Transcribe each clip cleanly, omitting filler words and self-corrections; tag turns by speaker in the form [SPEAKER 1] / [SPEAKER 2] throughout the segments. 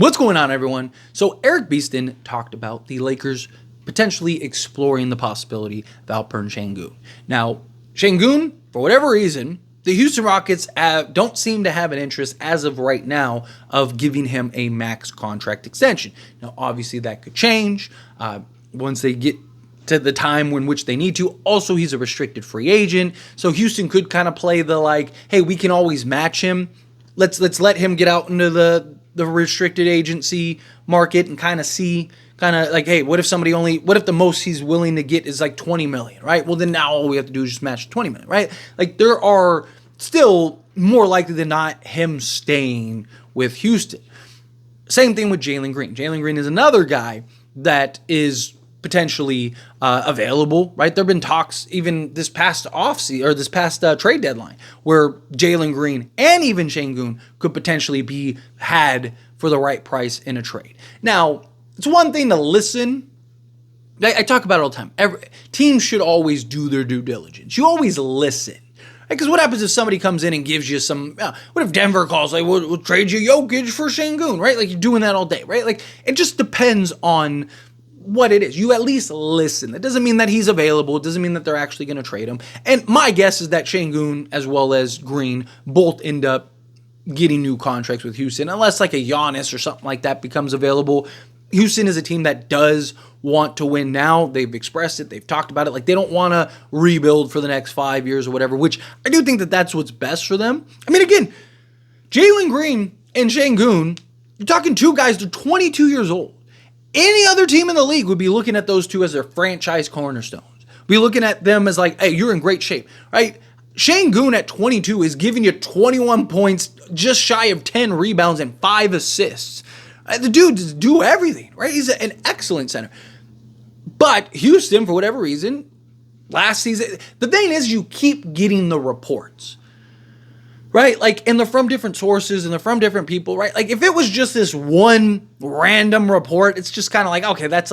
[SPEAKER 1] What's going on, everyone? So Eric Beeston talked about the Lakers potentially exploring the possibility of Alperen Sengun. Now, Sengun, for whatever reason, the Houston Rockets don't seem to have an interest as of right now of giving him a max contract extension. Now, obviously, that could change once they get to the time in which they need to. Also, he's a restricted free agent, so Houston could kind of play the like, hey, we can always match him. Let's let him get out into the restricted agency market and kind of see, like, hey, what if the most he's willing to get is like 20 million, right? Well, then now all we have to do is just match 20 million, right? Like, there are still more likely than not him staying with Houston. Same thing with Jalen Green. Jalen Green is another guy that is potentially available, right? There have been talks even this past trade deadline where Jalen Green and even Sengun could potentially be had for the right price in a trade. Now, it's one thing to listen. I talk about it all the time. Teams should always do their due diligence. You always listen. Because what happens if somebody comes in and gives you some, what if Denver calls, like, we'll trade you Jokic for Sengun, right? Like, you're doing that all day, right? Like, it just depends on what it is. You at least listen. That doesn't mean that he's available. It doesn't mean that they're actually going to trade him. And my guess is that Sengun as well as Green both end up getting new contracts with Houston, unless like a Giannis or something like that becomes available. Houston is a team that does want to win now. They've expressed it. They've talked about it. Like, they don't want to rebuild for the next 5 years or whatever, which I do think that that's what's best for them. I mean, again, Jalen Green and Sengun, you're talking two guys, they're 22 years old. Any other team in the league would be looking at those two as their franchise cornerstones. Be looking at them as like, hey, you're in great shape, right? Sengun at 22 is giving you 21 points, just shy of 10 rebounds and 5 assists. The dude just do everything, right? He's an excellent center. But Houston, for whatever reason, last season, the thing is you keep getting the reports, right? Like, and they're from different sources and they're from different people, right? Like, if it was just this one random report, it's just kind of like, okay, that's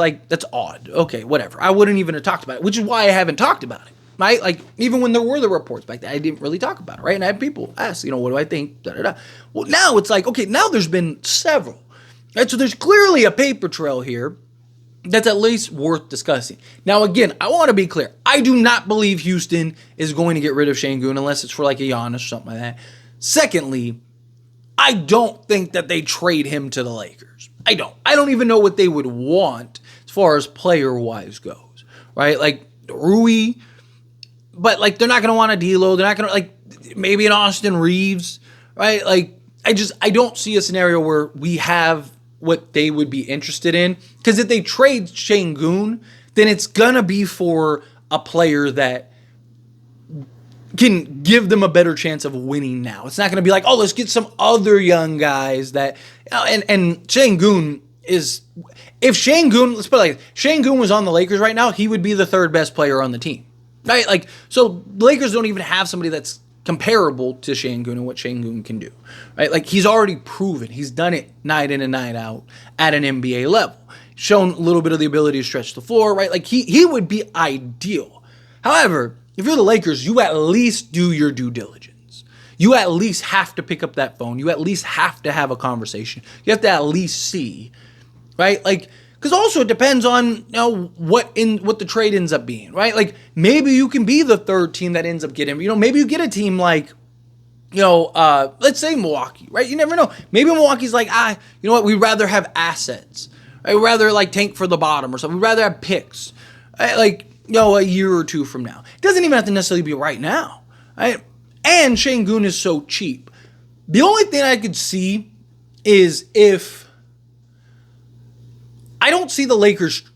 [SPEAKER 1] odd. Okay, whatever. I wouldn't even have talked about it, which is why I haven't talked about it, right? Like, even when there were the reports back then, I didn't really talk about it, right? And I had people ask, what do I think? Da, da, da. Well, now it's like, okay, now there's been several, right? So there's clearly a paper trail here that's at least worth discussing. Now, again, I want to be clear. I do not believe Houston is going to get rid of Sengun unless it's for like a Giannis or something like that. Secondly, I don't think that they trade him to the Lakers. I don't even know what they would want as far as player-wise goes, right? Like, Rui, but like, they're not going to want a D'Lo. They're not going to, like, maybe an Austin Reeves, right? Like, I don't see a scenario where we have what they would be interested in. Because if they trade Sengun, then it's going to be for a player that can give them a better chance of winning now. It's not going to be like, oh, let's get some other young guys that, and Sengun is, if Sengun, let's put it like, Sengun was on the Lakers right now, he would be the third best player on the team, right? Like, so the Lakers don't even have somebody that's comparable to Sengun and what Sengun can do, right? Like, he's already proven, he's done it night in and night out at an NBA level, shown a little bit of the ability to stretch the floor, right? Like, he would be ideal. However, if you're the Lakers, you at least do your due diligence. You at least have to pick up that phone. You at least have to have a conversation. You have to at least see, right? Like, because also it depends on what the trade ends up being, right? Like, maybe you can be the third team that ends up getting, maybe you get a team like, let's say Milwaukee, right? You never know. Maybe Milwaukee's like, you know what? We'd rather have assets. Right? We'd rather like tank for the bottom or something. We'd rather have picks, right? Like, a year or two from now. It doesn't even have to necessarily be right now, right? And Sengun is so cheap. The only thing I could see is if I don't see the Lakers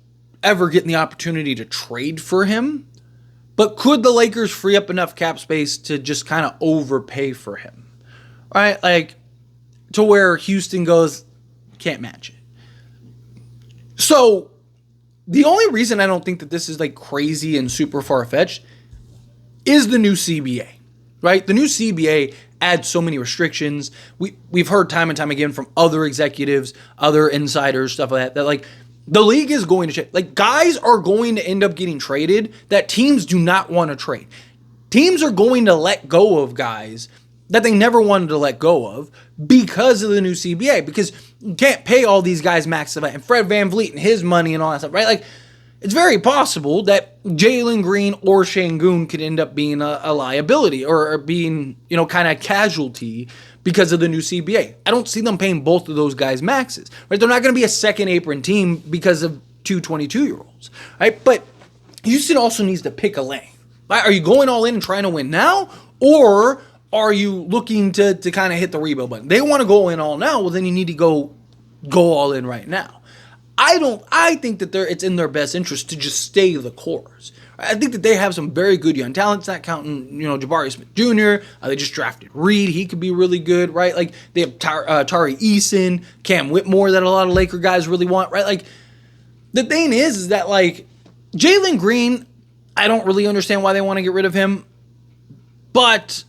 [SPEAKER 1] ever getting the opportunity to trade for him, but could the Lakers free up enough cap space to just kind of overpay for him, right? Like, to where Houston goes, can't match it. So, the only reason I don't think that this is like crazy and super far-fetched is the new CBA, right? The new CBA adds so many restrictions. We've heard time and time again from other executives, other insiders, stuff like that like the league is going to change. Like, guys are going to end up getting traded that teams do not want to trade. Teams are going to let go of guys that they never wanted to let go of because of the new CBA, because you can't pay all these guys max and Fred VanVleet and his money and all that stuff, right? Like, it's very possible that Jalen Green or Sengun could end up being a liability or being, kind of casualty because of the new CBA. I don't see them paying both of those guys maxes, right? They're not going to be a second apron team because of two 22-year-olds, right? But Houston also needs to pick a lane. Right? Are you going all in and trying to win now, or are you looking to kind of hit the rebuild button? They want to go in all now. Well, then you need to go all in right now. I think that it's in their best interest to just stay the course. I think that they have some very good young talents, not counting, Jabari Smith Jr. They just drafted Reed. He could be really good, right? Like, they have Tari Eason, Cam Whitmore that a lot of Laker guys really want, right? Like, the thing is that, like, Jalen Green, I don't really understand why they want to get rid of him, but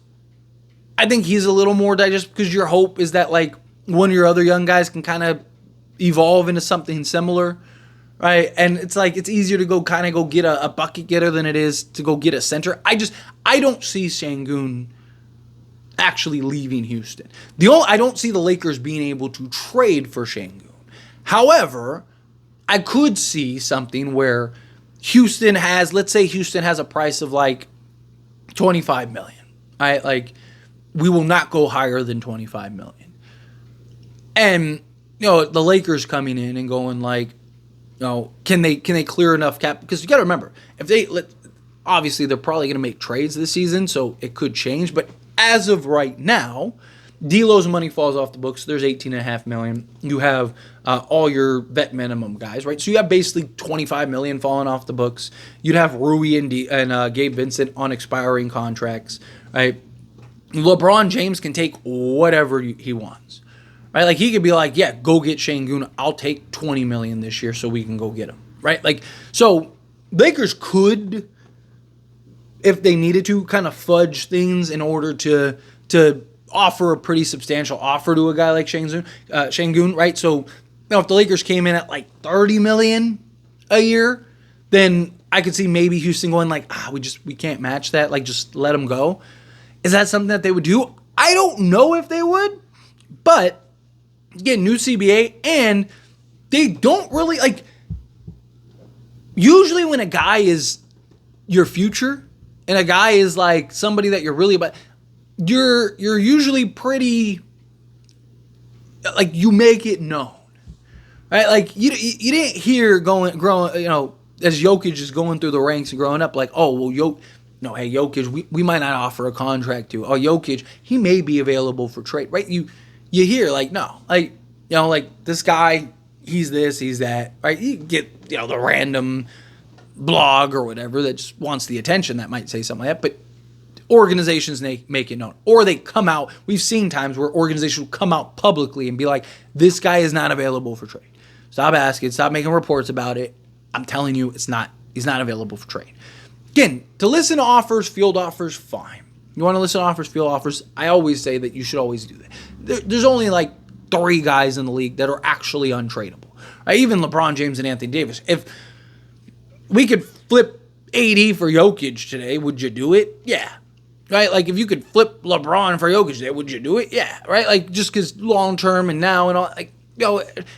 [SPEAKER 1] I think he's a little more digestible because your hope is that, like, one of your other young guys can kind of evolve into something similar, right? And it's like, it's easier to go get a bucket getter than it is to go get a center. I don't see Sengun actually leaving Houston. I don't see the Lakers being able to trade for Sengun. However, I could see something where let's say Houston has a price of like $25 million, right? Like, we will not go higher than $25 million. And, the Lakers coming in and going like, can they clear enough cap? Because you got to remember, obviously they're probably going to make trades this season, so it could change. But as of right now, D'Lo's money falls off the books. There's $18.5 million. You have all your vet minimum guys, right? So you have basically $25 million falling off the books. You'd have Rui and Gabe Vincent on expiring contracts, right? LeBron James can take whatever he wants, right? Like, he could be like, yeah, go get Sengun. I'll take $20 million this year so we can go get him, right? Like, so Lakers could, if they needed to, kind of fudge things in order to offer a pretty substantial offer to a guy like Sengun, right? So, if the Lakers came in at like $30 million a year, then I could see maybe Houston going like, we can't match that. Like, just let him go. Is that something that they would do? I don't know if they would, but again, new CBA, and they don't really, like, usually when a guy is your future and a guy is like somebody that you're really about, you're usually pretty, like, you make it known, right? Like, you didn't hear growing, as Jokic is going through the ranks and growing up, like, oh, well, Jokic, we might not offer a contract to. Oh, Jokic, he may be available for trade, right? You hear, like, no, like, like, this guy, he's this, he's that, right? You get, the random blog or whatever that just wants the attention that might say something like that, but organizations make it known. Or they come out, we've seen times where organizations will come out publicly and be like, this guy is not available for trade. Stop asking, stop making reports about it. I'm telling you, he's not available for trade. Again, to listen to offers, field offers, fine. You want to listen to offers, field offers, I always say that you should always do that. There's only like 3 guys in the league that are actually untradeable. Right? Even LeBron James and Anthony Davis. If we could flip AD for Jokic today, would you do it? Yeah. Right? Like, if you could flip LeBron for Jokic today, would you do it? Yeah. Right? Like, just because long term and now and all, like,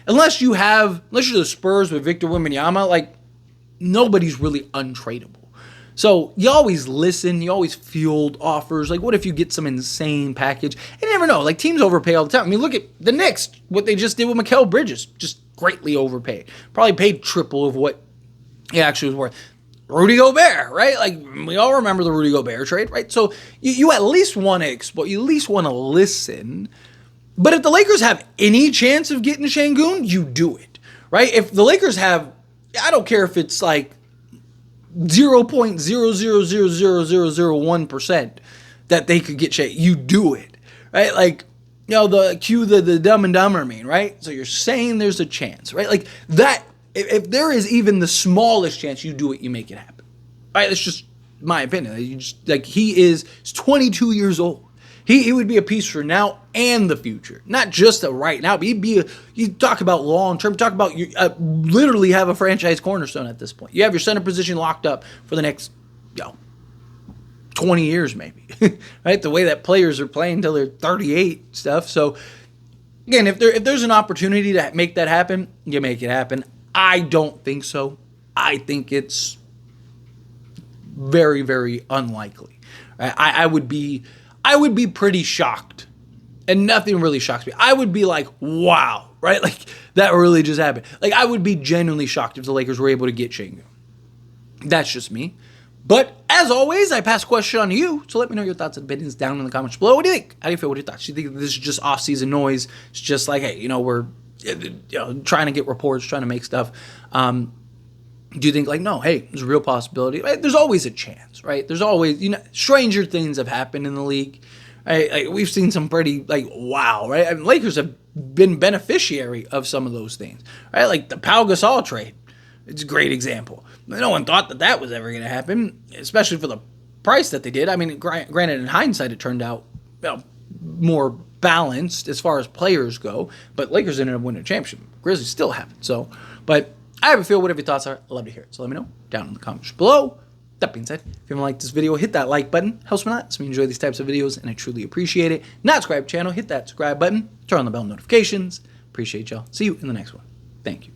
[SPEAKER 1] unless you're the Spurs with Victor Wembanyama, like, nobody's really untradeable. So you always listen, you always field offers. Like, what if you get some insane package? You never know. Like, teams overpay all the time. I mean, look at the Knicks, what they just did with Mikal Bridges. Just greatly overpaid. Probably paid triple of what he actually was worth. Rudy Gobert, right? Like, we all remember the Rudy Gobert trade, right? So you at least want to exploit, you at least want to listen. But if the Lakers have any chance of getting Sengun, you do it, right? If the Lakers have, I don't care if it's like 0.0000001% that they could get Sengun, you do it, right? Like, the Dumb and Dumber meme, right? So you're saying there's a chance, right? Like that, if there is even the smallest chance, you do it, you make it happen, right? That's just my opinion. You just, like, he's 22 years old. He would be a piece for now and the future, not just a right now. But you talk about long term. Talk about you literally have a franchise cornerstone at this point. You have your center position locked up for the next 20 years maybe, right? The way that players are playing until they're 38 stuff. So again, if there's an opportunity to make that happen, you make it happen. I don't think so. I think it's very, very unlikely. I would be pretty shocked, and nothing really shocks me. I would be like, wow, right? Like that really just happened. Like I would be genuinely shocked if the Lakers were able to get Sengun. That's just me. But as always, I pass the question on to you. So let me know your thoughts and opinions down in the comments below. What do you think? How do you feel? What are your thoughts? Do you think this is just off-season noise? It's just like, hey, we're trying to get reports, trying to make stuff. Do you think like, no, hey, there's a real possibility? Right? There's always a chance, right? There's always, stranger things have happened in the league. Right? Like, we've seen some pretty, like, wow, right? I mean, Lakers have been beneficiary of some of those things, right? Like the Pau Gasol trade. It's a great example. No one thought that was ever going to happen, especially for the price that they did. I mean, granted, in hindsight, it turned out more balanced as far as players go, but Lakers ended up winning a championship. Grizzlies still haven't. So, but I have a feel. Whatever your thoughts are, I'd love to hear it. So let me know down in the comments below. That being said, if you haven't liked this video, hit that like button. Helps me a lot. So we enjoy these types of videos, and I truly appreciate it. Not subscribe to the channel, hit that subscribe button. Turn on the bell notifications. Appreciate y'all. See you in the next one. Thank you.